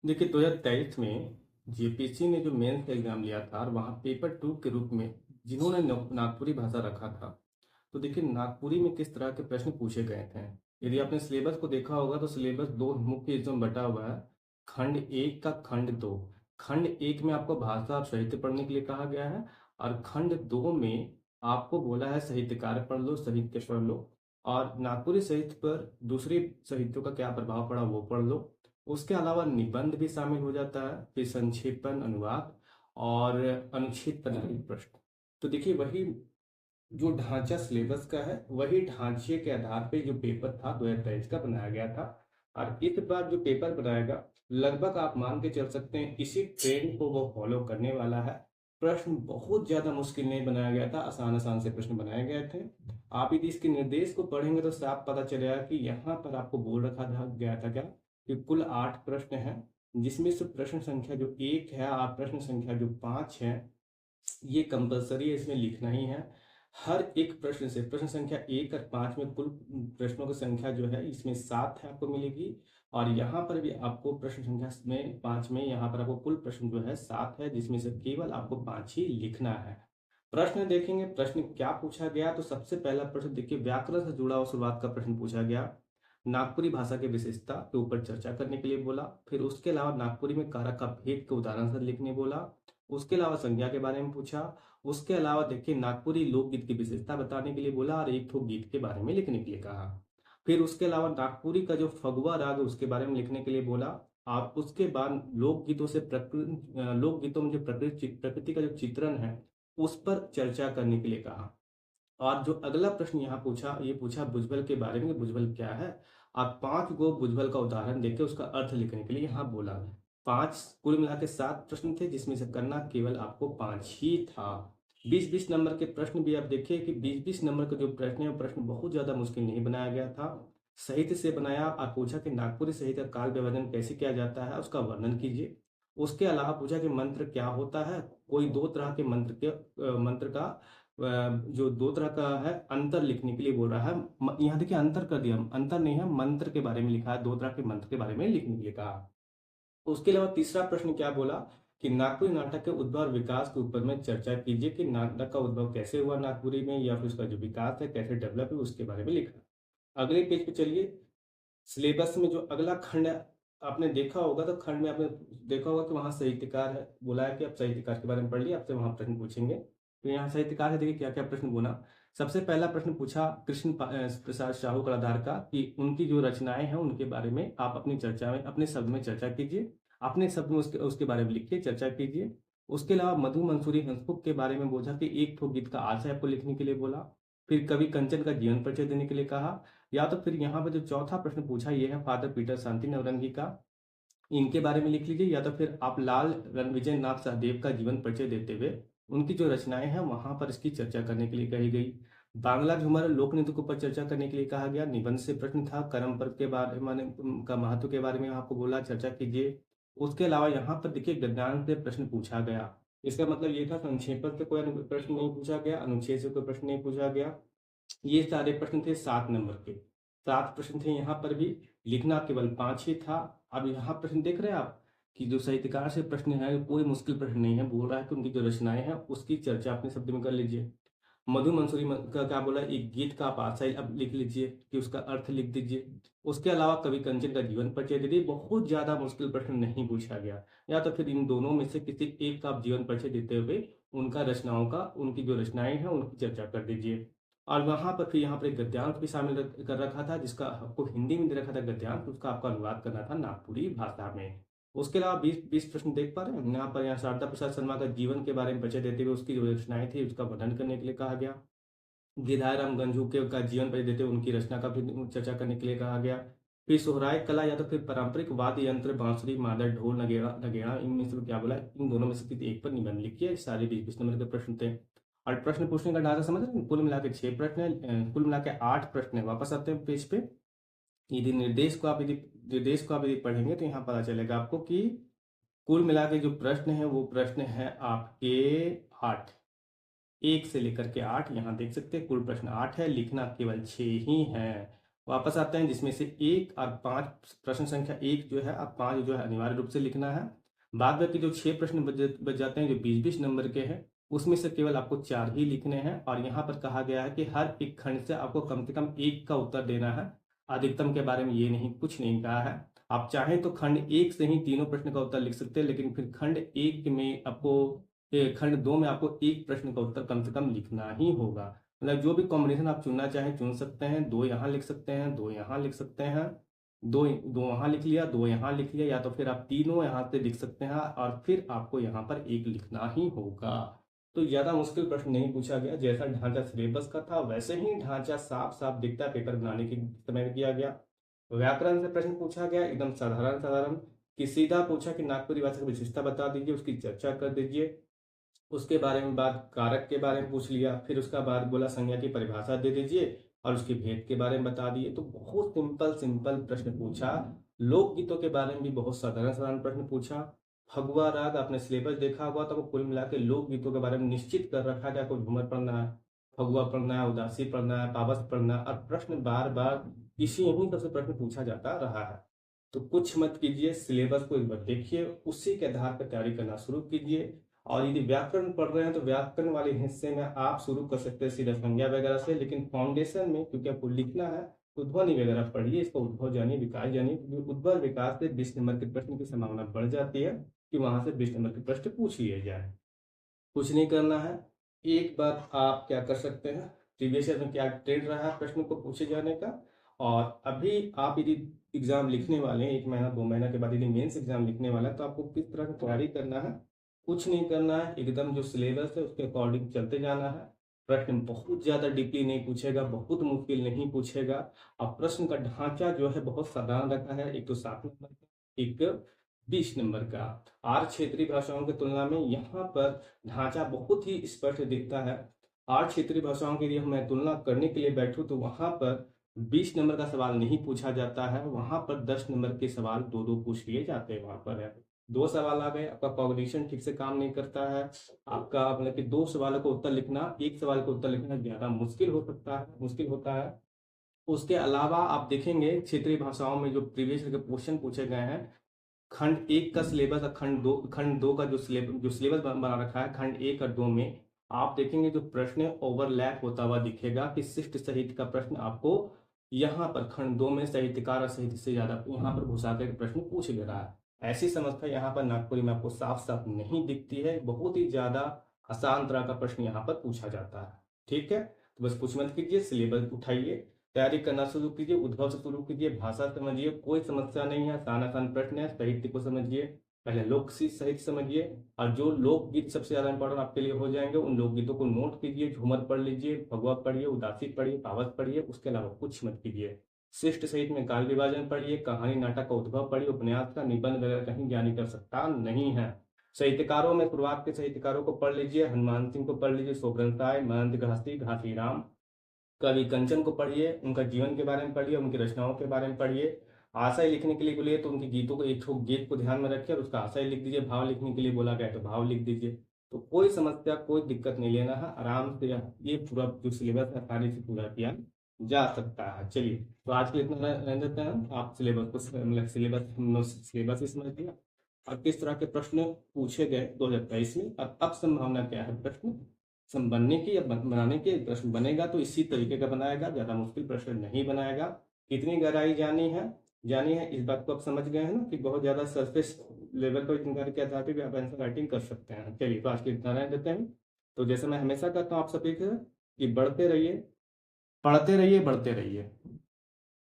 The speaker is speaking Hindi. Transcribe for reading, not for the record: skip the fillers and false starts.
देखिए 2023 में जेपीएससी ने जो मेंस का एग्ज़ाम लिया था और वहाँ पेपर 2 के रूप में जिन्होंने नागपुरी भाषा रखा था, तो देखिए नागपुरी में किस तरह के प्रश्न पूछे गए थे। यदि आपने सिलेबस को देखा होगा तो सिलेबस 2 मुख्य हिस्सों में बँटा हुआ है। खंड 1 का खंड 2। खंड 1 में आपको भाषा और साहित्य पढ़ने के लिए कहा गया है और खंड 2 में आपको बोला है साहित्यकार पढ़ लो, साहित्य पढ़ लो और नागपुरी साहित्य पर दूसरे साहित्यों का क्या प्रभाव पड़ा वो पढ़ लो। उसके अलावा निबंध भी शामिल हो जाता है, फिर संक्षेपण, अनुवाद और अनुच्छेद पर आधारित प्रश्न। तो देखिए वही जो ढांचा सिलेबस का है, वही ढांचे के आधार पे जो पेपर था 2023 का बनाया गया था और इस बार जो पेपर बनाएगा, लगभग आप मान के चल सकते हैं इसी ट्रेंड को वो फॉलो करने वाला है। प्रश्न बहुत ज़्यादा मुश्किल नहीं बनाया गया था, आसान-आसान से प्रश्न बनाए गए थे। आप यदि इसके निर्देश को पढ़ेंगे तो साफ पता चलेगा कि यहाँ पर आपको बोल रखा था गया था क्या कि कुल 8 प्रश्न हैं, जिसमें से प्रश्न संख्या जो 1 है और प्रश्न संख्या जो 5 है, ये कंपल्सरी है, इसमें लिखना ही है। हर एक प्रश्न से प्रश्न संख्या 1 और 5 में कुल प्रश्नों की संख्या जो है इसमें 7 है आपको मिलेगी और यहाँ पर भी आपको प्रश्न संख्या में 5 में यहाँ पर आपको कुल प्रश्न जो है 7 है, जिसमें से केवल आपको 5 ही लिखना है। प्रश्न देखेंगे, प्रश्न क्या पूछा गया तो सबसे पहला प्रश्न देखिए व्याकरण से जुड़ा हुआ शुरुआत का प्रश्न पूछा गया। नागपुरी भाषा की विशेषता के ऊपर चर्चा करने के लिए बोला। फिर उसके अलावा नागपुरी में कारक का भेद के उदाहरण से लिखने बोला। उसके अलावा संज्ञा के बारे में पूछा। उसके अलावा देखिए नागपुरी लोकगीत की विशेषता बताने के लिए बोला और एक ठो गीत के बारे में लिखने के लिए कहा। फिर उसके अलावा नागपुरी का जो फगुआ राग है उसके बारे में लिखने के लिए बोला। और उसके बाद लोकगीतों से लोकगीतों में जो प्रकृति का जो चित्रण है उस पर चर्चा करने के लिए कहा। और जो अगला प्रश्न यहाँ पूछा, ये पूछा भुजबल के बारे में कि भुजबल क्या है? आप 5 गो भुजबल का उदाहरण देके उसका अर्थ लिखने के लिए यहाँ बोला। 5 कुल मिला के 7 प्रश्न थे जिसमें से करना केवल आपको 5 ही था। 20-20 नंबर के प्रश्न भी आप देखिए कि 20-20 नंबर का जो प्रश्न है वो प्रश्न बहुत ज़्यादा मुश्किल नहीं बनाया गया था। साहित्य से बनाया और पूछा कि नागपुरी साहित्य का काल विभाजन कैसे किया जाता है, उसका वर्णन कीजिए। उसके अलावा पूछा कि मंत्र क्या होता है? कोई 2 तरह के मंत्र का जो 2 तरह का है अंतर लिखने के लिए बोल रहा है। यहाँ देखिए अंतर कर दिया, अंतर नहीं है मंत्र के बारे में लिखा है, 2 तरह के मंत्र के बारे में लिखने के लिए कहा। उसके अलावा तीसरा प्रश्न क्या बोला कि नागपुरी नाटक के उद्भव और विकास के ऊपर में चर्चा कीजिए कि नाटक का उद्भव कैसे हुआ नागपुरी में या फिर उसका जो विकास है कैसे डेवलप है उसके बारे में लिखा। अगले पेज पे चलिए, सिलेबस में जो अगला खंड है, आपने देखा होगा तो खंड में आपने देखा होगा कि वहाँ साहित्यकार है, बोला है कि आप साहित्यकार के बारे में पढ़ लिया, आपसे वहाँ प्रश्न पूछेंगे। तो यहाँ साहित्यकार है, देखिए क्या-क्या प्रश्न बोला। सबसे पहला प्रश्न पूछा प्रसाद शाहू कलाधार का कि उनकी जो रचनाएँ हैं उनके बारे में आप अपनी चर्चा में अपने शब्द में चर्चा कीजिए। अपने शब्द में उसके उसके बारे में लिखिए, चर्चा कीजिए। उसके अलावा मधु मंसूरी हंसमुख के बारे में बोला कि एक ठो गीत का आशय आपको लिखने के लिए बोला। फिर कवि कंचन का जीवन परिचय देने के लिए कहा। या तो फिर यहाँ पे जो चौथा प्रश्न पूछा ये है फादर पीटर शांति नवरंगी का, इनके बारे में लिख लीजिए। या तो फिर आप लाल रणविजय नाथ सहदेव का जीवन परिचय देते हुए उनकी जो रचनाएं हैं वहां पर इसकी चर्चा करने के लिए कही गई। बांग्ला झूमर लोक नृत्य के ऊपर चर्चा करने के लिए कहा गया। निबंध से प्रश्न था कर्म पर्व के बारे में का महत्व के बारे में आपको बोला चर्चा कीजिए। उसके अलावा यहाँ पर देखिए गद्यांश से प्रश्न पूछा गया। इसका मतलब ये था संक्षेपण से कोई प्रश्न नहीं पूछा गया, अनुच्छेद से कोई प्रश्न नहीं पूछा गया। ये सारे प्रश्न थे 7 नंबर के। 7 प्रश्न थे यहाँ पर भी, लिखना केवल 5 ही था। अब यहाँ प्रश्न देख रहे हैं आप कि जो साहित्यकार से प्रश्न है कोई मुश्किल प्रश्न नहीं है, बोल रहा है कि उनकी जो रचनाएँ हैं उसकी चर्चा अपने शब्द में कर लीजिए। मधु मंसूरी का क्या बोला, एक गीत का आप आशय अब लिख लीजिए कि उसका अर्थ लिख दीजिए। उसके अलावा कवि कंचन का जीवन परिचय दे दीजिए। बहुत ज़्यादा मुश्किल प्रश्न नहीं पूछा गया। या तो फिर इन दोनों में से किसी एक का आप जीवन परिचय देते हुए उनका रचनाओं का उनकी जो रचनाएँ हैं उनकी चर्चा कर दीजिए। और वहाँ पर फिर यहाँ पर एक गद्यांश भी शामिल कर रखा था जिसका आपको हिंदी में दे रखा था गद्यांश, उसका आपको अनुवाद करना था नागपुरी भाषा में। उसके अलावा 20-20 प्रश्न देख पा रहे हैं यहाँ पर, यहाँ शारदा प्रसाद शर्मा का जीवन के बारे में परिचय देते हुए उसकी जो रचनाएं थी उसका वर्णन करने के लिए कहा गया। गिरधारी गंझू के का जीवन परिचय देते हुए उनकी रचना का भी चर्चा करने के लिए कहा गया। फिर सोहराय कला या तो फिर पारंपरिक वाद्य यंत्र बांसुरी मादल ढोल नगेड़ा नगेड़ा इनमें से क्या बोला, इन दोनों में से किसी एक पर निबंध लिखिए। सारे 20-20 नंबर के प्रश्न थे। और प्रश्न पूछने का ढांचा समझ रहे हैं? कुल मिला के 6 प्रश्न है, कुल मिला के 8 प्रश्न है। वापस आते हैं पेज पे। निर्देश को आप यदि पढ़ेंगे तो यहाँ पता चलेगा आपको कि कुल मिला के जो प्रश्न है वो प्रश्न है आपके 8, 1 से लेकर के 8 यहाँ देख सकते हैं। कुल प्रश्न 8 है, लिखना केवल 6 ही है। वापस आते हैं, जिसमें से 1 और 5, प्रश्न संख्या 1 जो है अब 5 जो है अनिवार्य रूप से लिखना है। बाद बाकी जो 6 प्रश्न बच जाते हैं जो 20-20 नंबर के हैं, उसमें से केवल आपको 4 ही लिखने हैं। और यहाँ पर कहा गया है कि हर एक खंड से आपको कम से कम 1 का उत्तर देना है। अधिकतम के बारे में ये नहीं, कुछ नहीं कहा है। आप चाहें तो खंड 1 से ही तीनों प्रश्न का उत्तर लिख सकते हैं, लेकिन फिर खंड 1 में आपको खंड 2 में आपको 1 प्रश्न का उत्तर कम से कम लिखना ही होगा। मतलब जो भी कॉम्बिनेशन आप चुनना चाहें चुन सकते हैं, 2 यहाँ लिख सकते हैं, 2 यहाँ लिख सकते हैं, 2 2 यहाँ लिख लिया, 2 यहाँ लिख लिया, या तो फिर आप तीनों यहाँ से लिख सकते हैं और फिर आपको यहाँ पर 1 लिखना ही होगा। तो ज़्यादा मुश्किल प्रश्न नहीं पूछा गया, जैसा ढांचा सिलेबस का था वैसे ही ढांचा साफ साफ दिखता है पेपर बनाने के समय में किया गया। व्याकरण से प्रश्न पूछा गया एकदम साधारण साधारण कि सीधा पूछा कि नागपुरी भाषा की विशेषता बता दीजिए, उसकी चर्चा कर दीजिए। उसके बारे में बात कारक के बारे में पूछ लिया, फिर उसका बाद बोला संज्ञा की परिभाषा दे दीजिए और उसके भेद के बारे में बता दिए। तो बहुत सिंपल सिंपल प्रश्न पूछा। लोकगीतों के बारे में भी बहुत साधारण साधारण प्रश्न पूछा। फगुआ राग आपने सिलेबस देखा हुआ तो कुल मिला के लोकगीतों के बारे में निश्चित कर रखा है, आपको झूमर पढ़ना है, फगुआ पढ़ना है, उदासी पढ़ना है, पावस पढ़ना है, और प्रश्न बार बार इसी यहीं पर से प्रश्न पूछा जाता रहा है। तो कुछ मत कीजिए, सिलेबस को एक बार देखिए, उसी के आधार पर तैयारी करना शुरू कीजिए। और यदि व्याकरण पढ़ रहे हैं तो व्याकरण वाले हिस्से में आप शुरू कर सकते हैं सीधा संज्ञा वगैरह से, लेकिन फाउंडेशन में क्योंकि आपको लिखना है तो ध्वनि वगैरह पढ़िए, इसका उद्भव जानिए, विकास जानिए, क्योंकि उद्भव विकास से 20 नंबर के प्रश्न की संभावना बढ़ जाती है कि वहां से 20 नंबर के प्रश्न पूछ लिए जाए। कुछ नहीं करना है। एक बार आप क्या कर सकते हैं, प्रीवियस ईयर में क्या ट्रेंड रहा है प्रश्न को पूछे जाने का, और अभी आप यदि एग्जाम लिखने वाले हैं 1 महीना 2 महीना के बाद यदि मेंस एग्जाम लिखने वाला है तो आपको किस तरह की तैयारी करना है। कुछ नहीं करना है, एकदम जो सिलेबस है उसके अकॉर्डिंग चलते जाना है। प्रश्न बहुत ज़्यादा डीपली नहीं पूछेगा, बहुत मुश्किल नहीं पूछेगा। और प्रश्न का ढांचा जो है बहुत साधारण रखा है, एक तो 7 नंबर का, एक 20 नंबर का। और क्षेत्रीय भाषाओं की तुलना में यहाँ पर ढांचा बहुत ही स्पष्ट दिखता है। 8 क्षेत्रीय भाषाओं के लिए मैं तुलना करने के लिए बैठूं तो वहां पर 20 नंबर का सवाल नहीं पूछा जाता है, वहां पर 10 नंबर के सवाल 2-2 पूछ लिए जाते हैं। वहां पर है 2 सवाल आ गए, आपका कॉग्निशन ठीक से काम नहीं करता है, आपका मतलब कि 2 सवालों का उत्तर लिखना, 1 सवाल का उत्तर लिखना ज्यादा मुश्किल हो सकता है, मुश्किल होता है। उसके अलावा आप देखेंगे क्षेत्रीय भाषाओं में जो प्रीवियस के क्वेश्चन पूछे गए हैं, खंड 1 का सिलेबस और खंड 2 का जो सिलेबस बना रखा है खंड 1 और 2 में, आप देखेंगे जो प्रश्न ओवरलैप होता हुआ दिखेगा कि शिष्ट साहित्य का प्रश्न आपको यहाँ पर खंड 2 में साहित्यकार और साहित्य से ज्यादा यहाँ पर घुसा कर प्रश्न पूछ ले रहा है। ऐसी समस्या यहाँ पर नागपुरी में आपको साफ साफ नहीं दिखती है, बहुत ही ज्यादा आसान तरह का प्रश्न यहाँ पर पूछा जाता है। ठीक है, तो बस कुछ मत कीजिए, सिलेबस उठाइए, तैयारी करना शुरू कीजिए, उद्भव से शुरू कीजिए, भाषा समझिए, कोई समस्या नहीं है, आसान आसान प्रश्न है। साहित्य को समझिए, पहले लोक साहित्य समझिए, और जो लोकगीत सबसे ज्यादा इंपॉर्टेंट आपके लिए हो जाएंगे उन लोकगीतों को नोट कीजिए, झूमर पढ़ लीजिए, भगवा पढ़िए, उदासी पढ़िए, पावस पढ़िए, उसके अलावा कुछ मत कीजिए। शिष्ट साहित्य में काल विभाजन पढ़िए, कहानी नाटक का उद्भव पढ़िए, उपन्यास का निबंध वगैरह कहीं ज्ञानी कर सकता नहीं है। साहित्यकारों में शुरुआत के साहित्यकारों को पढ़ लीजिए, हनुमान सिंह को पढ़ लीजिए, सोबरन राय, महंत घासीराम, कवि कंचन को पढ़िए, उनका जीवन के बारे में पढ़िए, उनकी रचनाओं के बारे में पढ़िए। आशय लिखने के लिए बोलिए तो उनके गीतों को एक ठोक गीत को ध्यान में रखिए और उसका आशय लिख दीजिए। भाव लिखने के लिए बोला गया तो भाव लिख दीजिए। तो कोई समस्या कोई दिक्कत नहीं लेना है, आराम से ये पूरा जो सिलेबस है आसानी से पूरा किया जा सकता है। चलिए, तो आज के लिए इतना रहने देते हैं। आप सिलेबस को मतलब सिलेबस ही समझ लिया और किस तरह के प्रश्न पूछे गए 2023 में, और अब संभावना क्या है प्रश्न बनने की या बनाने के। प्रश्न बनेगा तो इसी तरीके का बनाएगा, ज्यादा मुश्किल प्रश्न नहीं बनाएगा। कितनी गहराई जानी है इस बात को आप समझ गए हैं ना, कि बहुत ज्यादा सरफेस लेवल पर जानकारी के आधार पर भी आप आंसर राइटिंग कर सकते हैं। चलिए, तो आज के इतना रहने देते हैं। तो जैसे मैं हमेशा कहता हूँ आप सभी से कि बढ़ते रहिए, पढ़ते रहिए, बढ़ते रहिए।